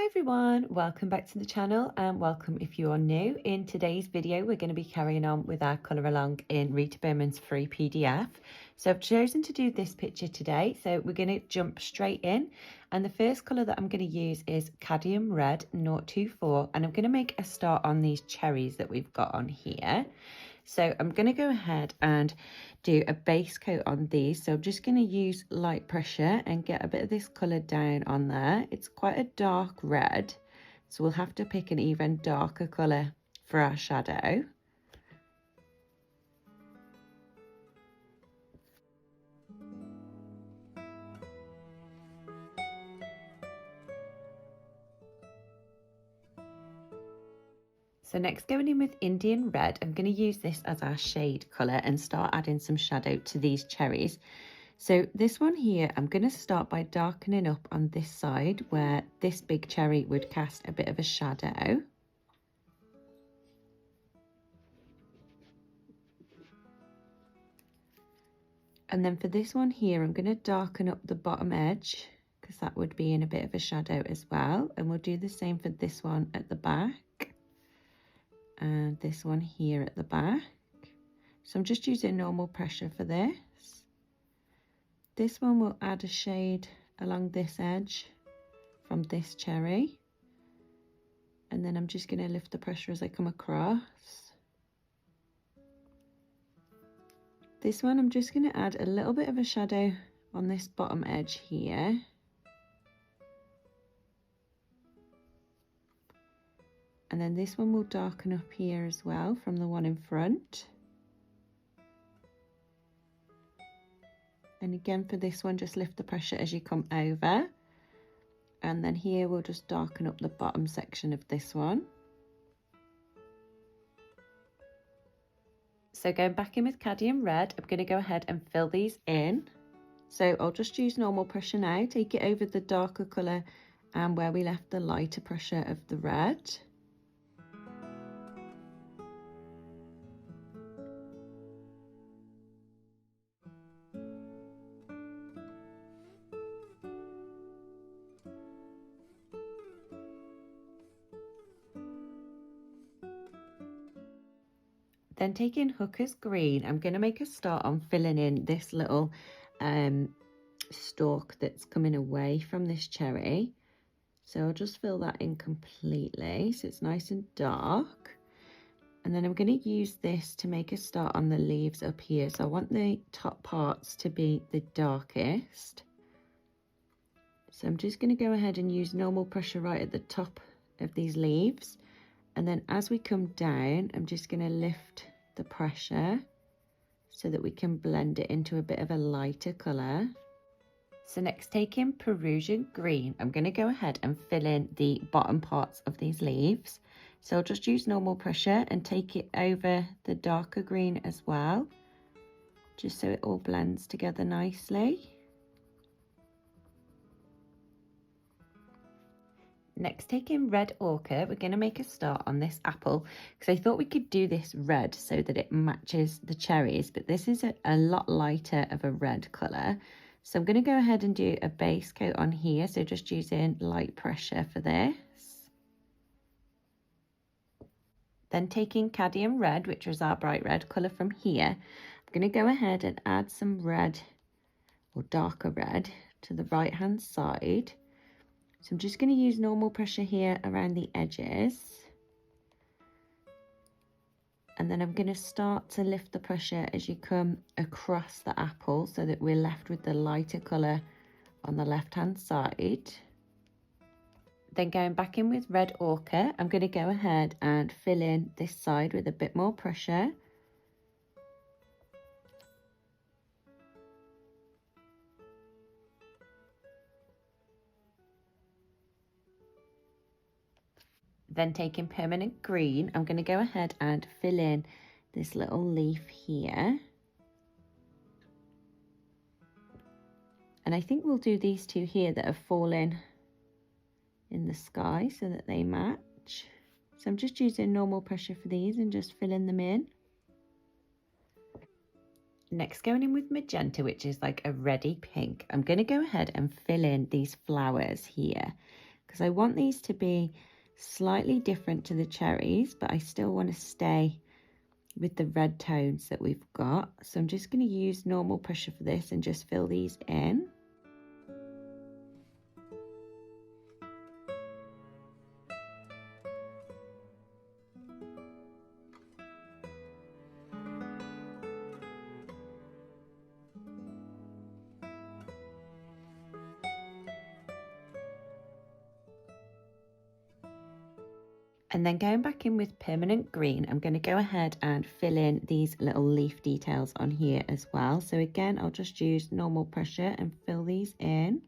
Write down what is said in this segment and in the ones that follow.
everyone, welcome back to the channel and welcome if you are new. In today's video we're going to be carrying on with our colour along in Rita Berman's free PDF. So I've chosen to do this picture today, so we're going to jump straight in, and the first colour that I'm going to use is Cadmium Red 024, and I'm going to make a start on these cherries that we've got on here. So I'm going to go ahead and do a base coat on these. So I'm just going to use light pressure and get a bit of this colour down on there. It's quite a dark red, so we'll have to pick an even darker colour for our shadow. So next, going in with Indian Red, I'm going to use this as our shade colour and start adding some shadow to these cherries. So this one here, I'm going to start by darkening up on this side where this big cherry would cast a bit of a shadow. And then for this one here, I'm going to darken up the bottom edge because that would be in a bit of a shadow as well. And we'll do the same for this one at the back. And this one here at the back. So I'm just using normal pressure for this. This one will add a shade along this edge from this cherry. And then I'm just going to lift the pressure as I come across. This one I'm just going to add a little bit of a shadow on this bottom edge here. And then this one will darken up here as well from the one in front. And again for this one, just lift the pressure as you come over. And then here we'll just darken up the bottom section of this one. So going back in with Cadmium Red, I'm going to go ahead and fill these in. So I'll just use normal pressure now, take it over the darker colour and where we left the lighter pressure of the red. Then taking Hooker's Green, I'm going to make a start on filling in this little stalk that's coming away from this cherry. So I'll just fill that in completely so it's nice and dark. And then I'm going to use this to make a start on the leaves up here. So I want the top parts to be the darkest. So I'm just going to go ahead and use normal pressure right at the top of these leaves. And then as we come down, I'm just going to lift the pressure so that we can blend it into a bit of a lighter colour. So next, taking Perusian Green, I'm going to go ahead and fill in the bottom parts of these leaves. So I'll just use normal pressure and take it over the darker green as well, just so it all blends together nicely. Next, taking Red Orchid, we're going to make a start on this apple because I thought we could do this red so that it matches the cherries, but this is a lot lighter of a red colour. So I'm going to go ahead and do a base coat on here, so just using light pressure for this. Then taking Cadmium Red, which was our bright red colour from here, I'm going to go ahead and add some red or darker red to the right hand side. So I'm just going to use normal pressure here around the edges. And then I'm going to start to lift the pressure as you come across the apple so that we're left with the lighter colour on the left hand side. Then going back in with Red Orchid, I'm going to go ahead and fill in this side with a bit more pressure. Then taking Permanent Green, I'm going to go ahead and fill in this little leaf here. And I think we'll do these two here that have fallen in the sky so that they match. So I'm just using normal pressure for these and just filling them in. Next, going in with Magenta, which is like a reddy pink, I'm going to go ahead and fill in these flowers here. because I want these to be slightly different to the cherries, but I still want to stay with the red tones that we've got. So I'm just going to use normal pressure for this and just fill these in. And then going back in with permanent green, I'm going to go ahead and fill in these little leaf details on here as well. So again, I'll just use normal pressure and fill these in.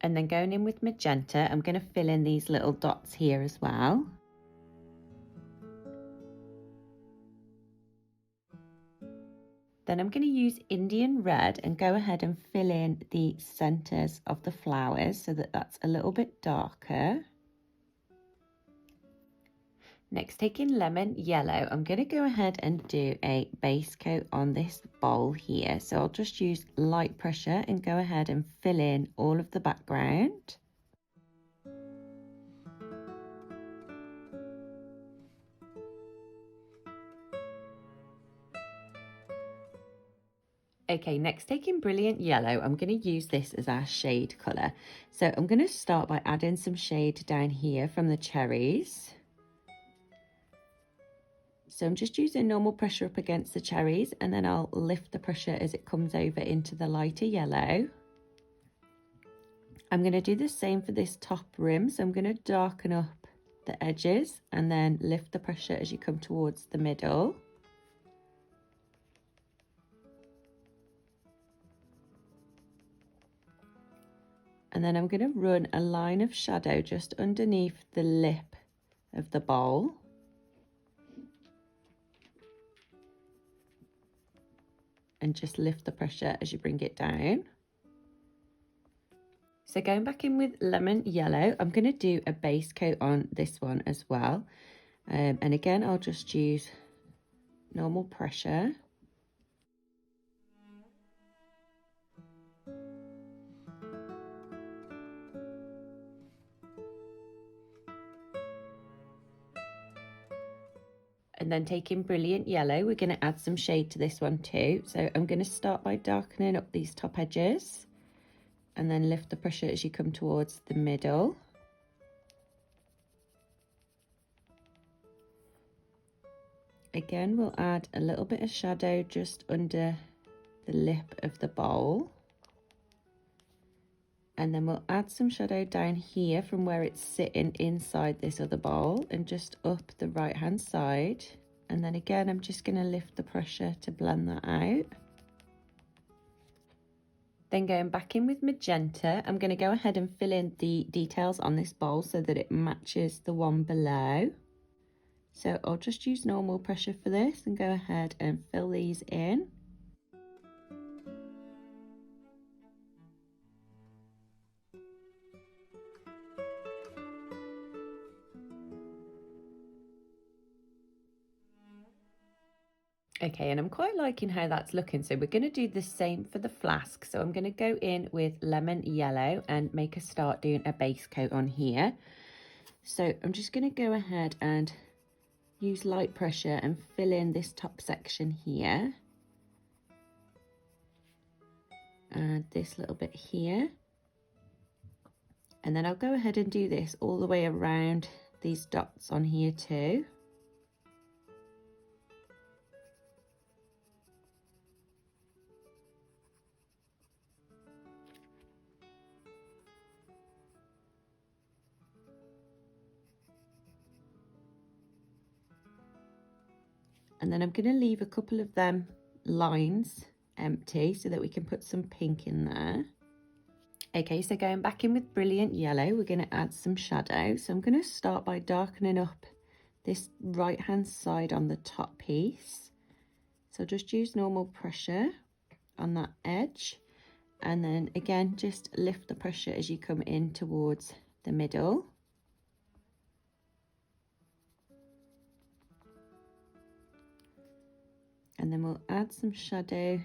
And then going in with magenta, I'm going to fill in these little dots here as well. Then I'm going to use Indian red and go ahead and fill in the centers of the flowers so that that's a little bit darker. Next, taking lemon yellow, I'm going to go ahead and do a base coat on this bowl here. So I'll just use light pressure and go ahead and fill in all of the background. Okay, next taking brilliant yellow, I'm going to use this as our shade colour. So I'm going to start by adding some shade down here from the cherries. So I'm just using normal pressure up against the cherries, and then I'll lift the pressure as it comes over into the lighter yellow. I'm going to do the same for this top rim, so I'm going to darken up the edges and then lift the pressure as you come towards the middle. And then I'm going to run a line of shadow just underneath the lip of the bowl. And just lift the pressure as you bring it down. So going back in with lemon yellow, I'm going to do a base coat on this one as well. And again, I'll just use normal pressure. And then taking brilliant yellow, we're going to add some shade to this one too. So I'm going to start by darkening up these top edges and then lift the pressure as you come towards the middle. Again, we'll add a little bit of shadow just under the lip of the bowl. And then we'll add some shadow down here from where it's sitting inside this other bowl and just up the right hand side. And then again, I'm just going to lift the pressure to blend that out. Then going back in with magenta, I'm going to go ahead and fill in the details on this bowl so that it matches the one below. So I'll just use normal pressure for this and go ahead and fill these in. Okay, and I'm quite liking how that's looking. So we're going to do the same for the flask. So I'm going to go in with lemon yellow and make a start doing a base coat on here. So I'm just going to go ahead and use light pressure and fill in this top section here. And this little bit here. And then I'll go ahead and do this all the way around these dots on here too. And then I'm going to leave a couple of them lines empty so that we can put some pink in there. Okay, so going back in with brilliant yellow, we're going to add some shadow. So I'm going to start by darkening up this right hand side on the top piece. So just use normal pressure on that edge. And then again, just lift the pressure as you come in towards the middle. And then we'll add some shadow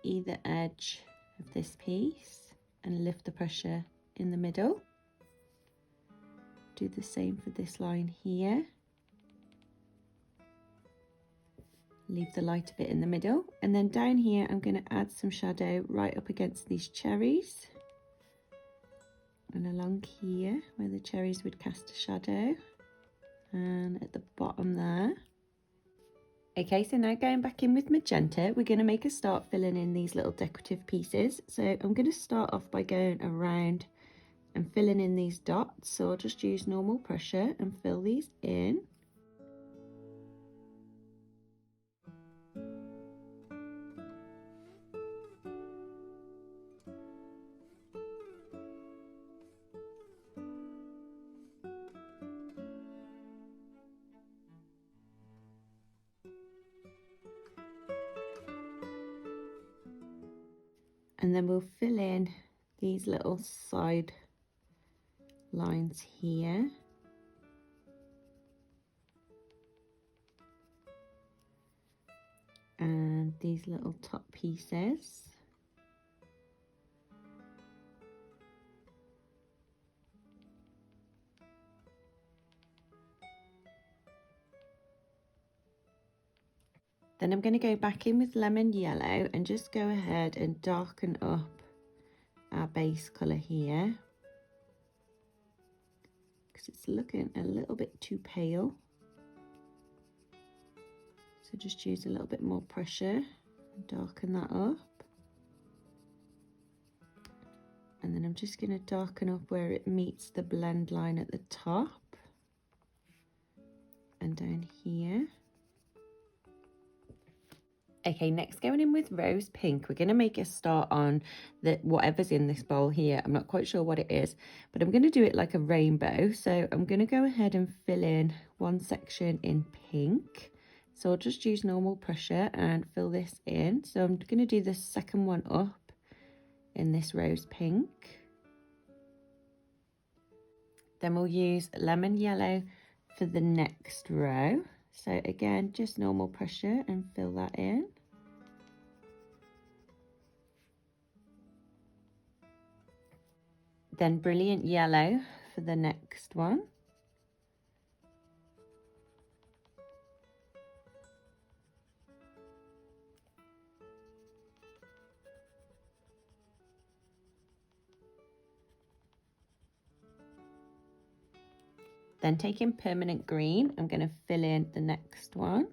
either edge of this piece and lift the pressure in the middle. Do the same for this line here. Leave the lighter bit in the middle, and then down here I'm going to add some shadow right up against these cherries and along here where the cherries would cast a shadow, and at the bottom there. Okay, so now going back in with magenta, we're going to make a start filling in these little decorative pieces. So I'm going to start off by going around and filling in these dots. So I'll just use normal pressure and fill these in. And then we'll fill in these little side lines here. And these little top pieces. Then I'm going to go back in with lemon yellow and just go ahead and darken up our base colour here, because it's looking a little bit too pale. So just use a little bit more pressure and darken that up. And then I'm just going to darken up where it meets the blend line at the top and down here. Okay, next going in with rose pink, we're going to make a start on whatever's in this bowl here. I'm not quite sure what it is, but I'm going to do it like a rainbow. So I'm going to go ahead and fill in one section in pink. So I'll just use normal pressure and fill this in. So I'm going to do the second one up in this rose pink. Then we'll use lemon yellow for the next row. So again, just normal pressure and fill that in. Then brilliant yellow for the next one. Then taking permanent green, I'm going to fill in the next one.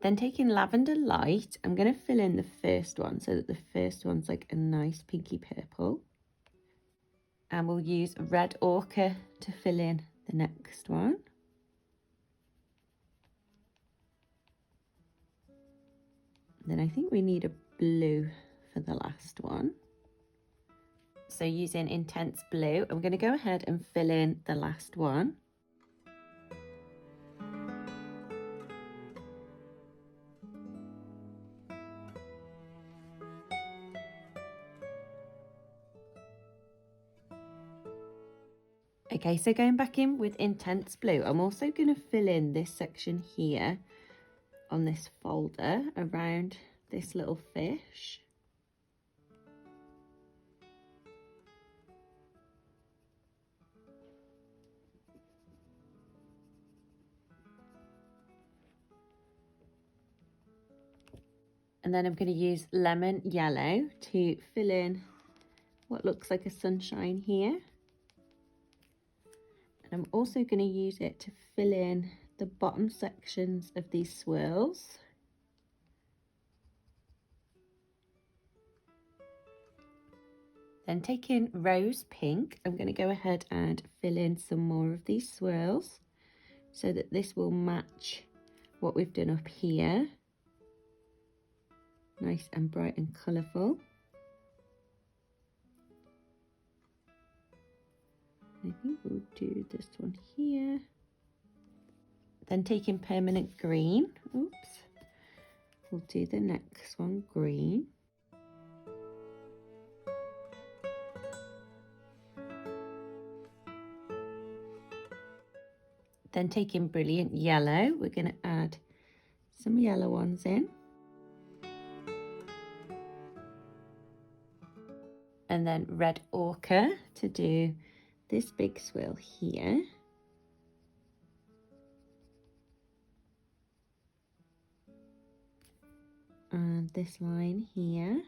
Then taking lavender light, I'm going to fill in the first one so that the first one's like a nice pinky purple. And we'll use red ochre to fill in the next one. Then I think we need a blue for the last one. So using intense blue, I'm going to go ahead and fill in the last one. Okay, so going back in with intense blue, I'm also going to fill in this section here on this folder around this little fish. And then I'm going to use lemon yellow to fill in what looks like a sunshine here. And I'm also going to use it to fill in the bottom sections of these swirls. Then taking rose pink, I'm going to go ahead and fill in some more of these swirls so that this will match what we've done up here. Nice and bright and colourful. I think we'll do this one here. Then taking permanent green, oops, we'll do the next one green. Then taking brilliant yellow, we're going to add some yellow ones in. And then red ochre to do this big swirl here. And this line here.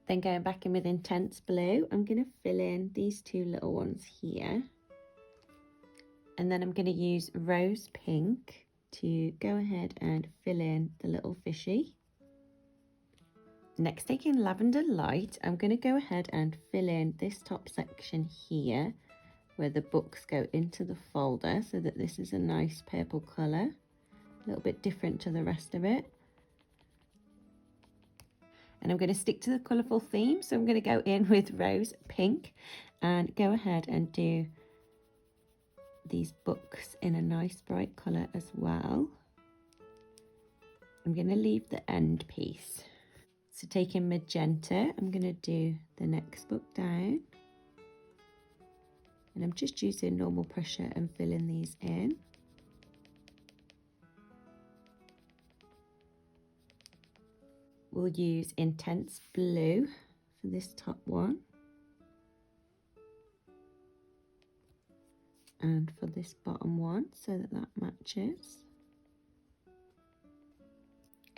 Then going back in with intense blue, I'm going to fill in these two little ones here. And then I'm going to use rose pink to go ahead and fill in the little fishy. Next, taking lavender light, I'm going to go ahead and fill in this top section here where the books go into the folder, so that this is a nice purple colour, a little bit different to the rest of it. And I'm going to stick to the colourful theme, so I'm going to go in with rose pink and go ahead and do these books in a nice bright colour as well. I'm going to leave the end piece. So taking magenta, I'm going to do the next book down. And I'm just using normal pressure and filling these in. We'll use intense blue for this top one. And for this bottom one, so that that matches.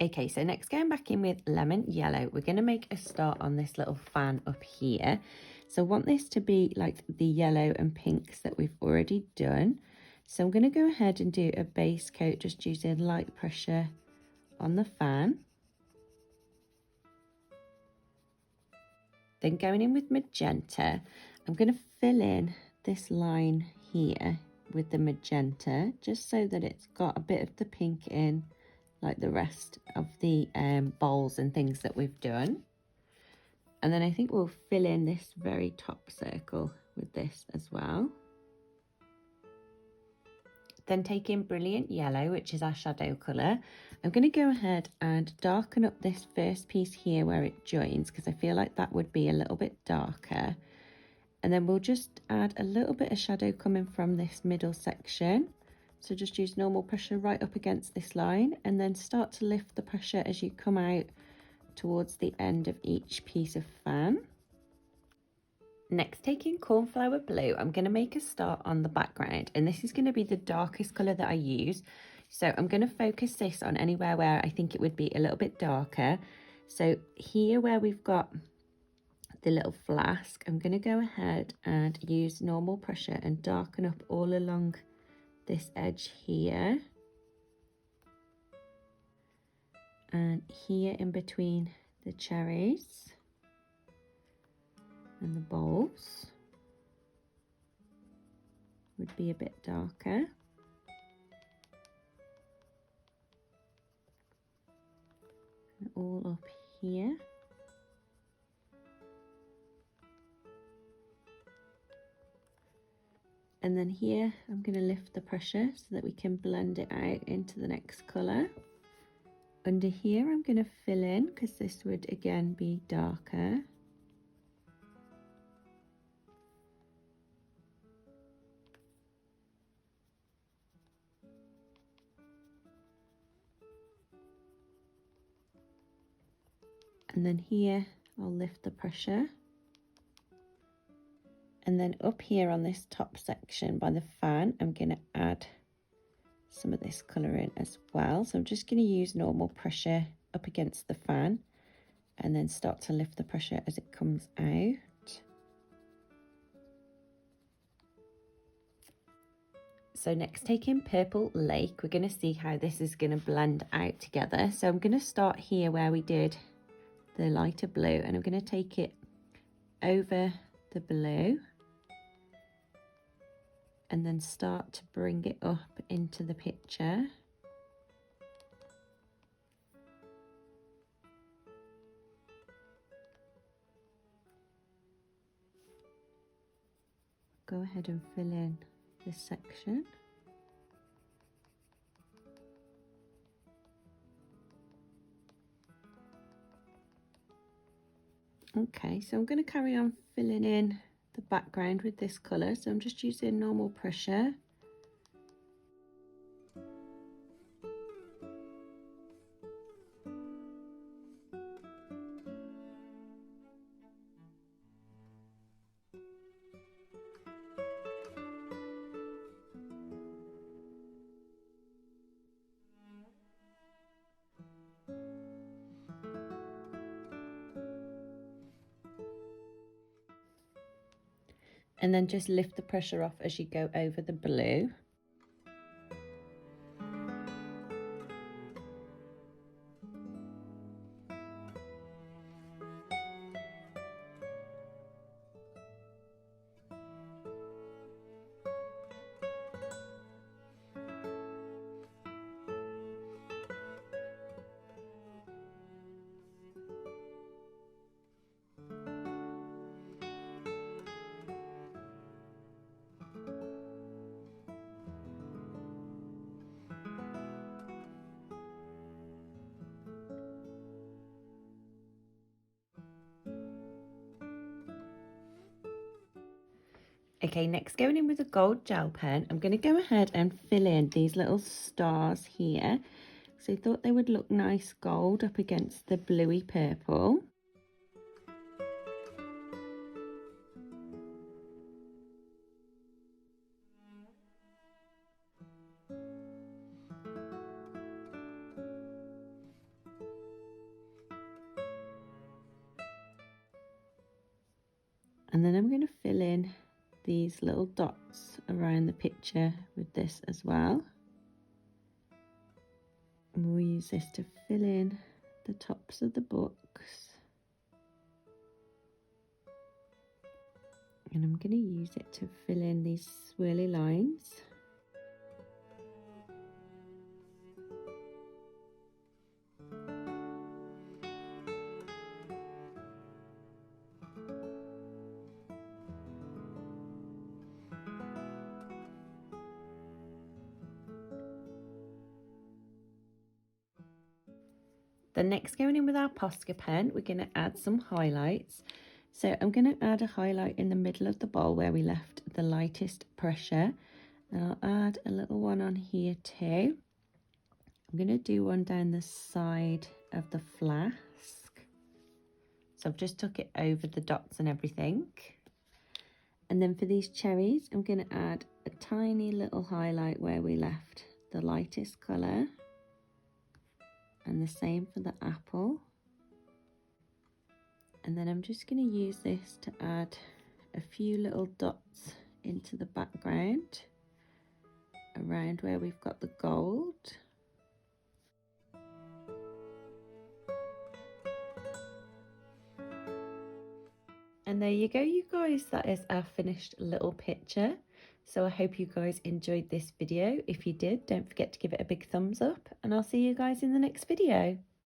Okay, so next going back in with lemon yellow, we're going to make a start on this little fan up here. So I want this to be like the yellow and pinks that we've already done. So I'm going to go ahead and do a base coat just using light pressure on the fan. Then going in with magenta, I'm going to fill in this line here with the magenta, just so that it's got a bit of the pink in, like the rest of the bowls and things that we've done. And then I think we'll fill in this very top circle with this as well. Then taking brilliant yellow, which is our shadow colour, I'm going to go ahead and darken up this first piece here where it joins, because I feel like that would be a little bit darker. And then we'll just add a little bit of shadow coming from this middle section. So just use normal pressure right up against this line, and then start to lift the pressure as you come out towards the end of each piece of fan. Next, taking cornflower blue, I'm going to make a start on the background, and this is going to be the darkest colour that I use. So I'm going to focus this on anywhere where I think it would be a little bit darker. So here where we've got the little flask, I'm going to go ahead and use normal pressure and darken up all along this edge here. And here in between the cherries and the bowls would be a bit darker. And all up here. And then here I'm going to lift the pressure so that we can blend it out into the next colour. Under here I'm going to fill in, because this would again be darker. And then here I'll lift the pressure. And then up here on this top section by the fan, I'm going to add some of this colour in as well. So I'm just going to use normal pressure up against the fan and then start to lift the pressure as it comes out. So next, taking purple lake, we're going to see how this is going to blend out together. So I'm going to start here where we did the lighter blue, and I'm going to take it over the blue and then start to bring it up into the picture. Go ahead and fill in this section. Okay, so I'm going to carry on filling in the background with this colour. So I'm just using normal pressure. And then just lift the pressure off as you go over the blue. Okay, next going in with a gold gel pen, I'm going to go ahead and fill in these little stars here. So I thought they would look nice gold up against the bluey purple. And then I'm going to fill in these little dots around the picture with this as well. And we'll use this to fill in the tops of the books. And I'm going to use it to fill in these swirly lines. Then next, going in with our Posca pen, we're going to add some highlights. So I'm going to add a highlight in the middle of the bowl where we left the lightest pressure. And I'll add a little one on here too. I'm going to do one down the side of the flask. So I've just took it over the dots and everything. And then for these cherries, I'm going to add a tiny little highlight where we left the lightest colour. And the same for the apple. And then I'm just going to use this to add a few little dots into the background around where we've got the gold. And there you go, you guys, that is our finished little picture. So I hope you guys enjoyed this video. If you did, don't forget to give it a big thumbs up, and I'll see you guys in the next video.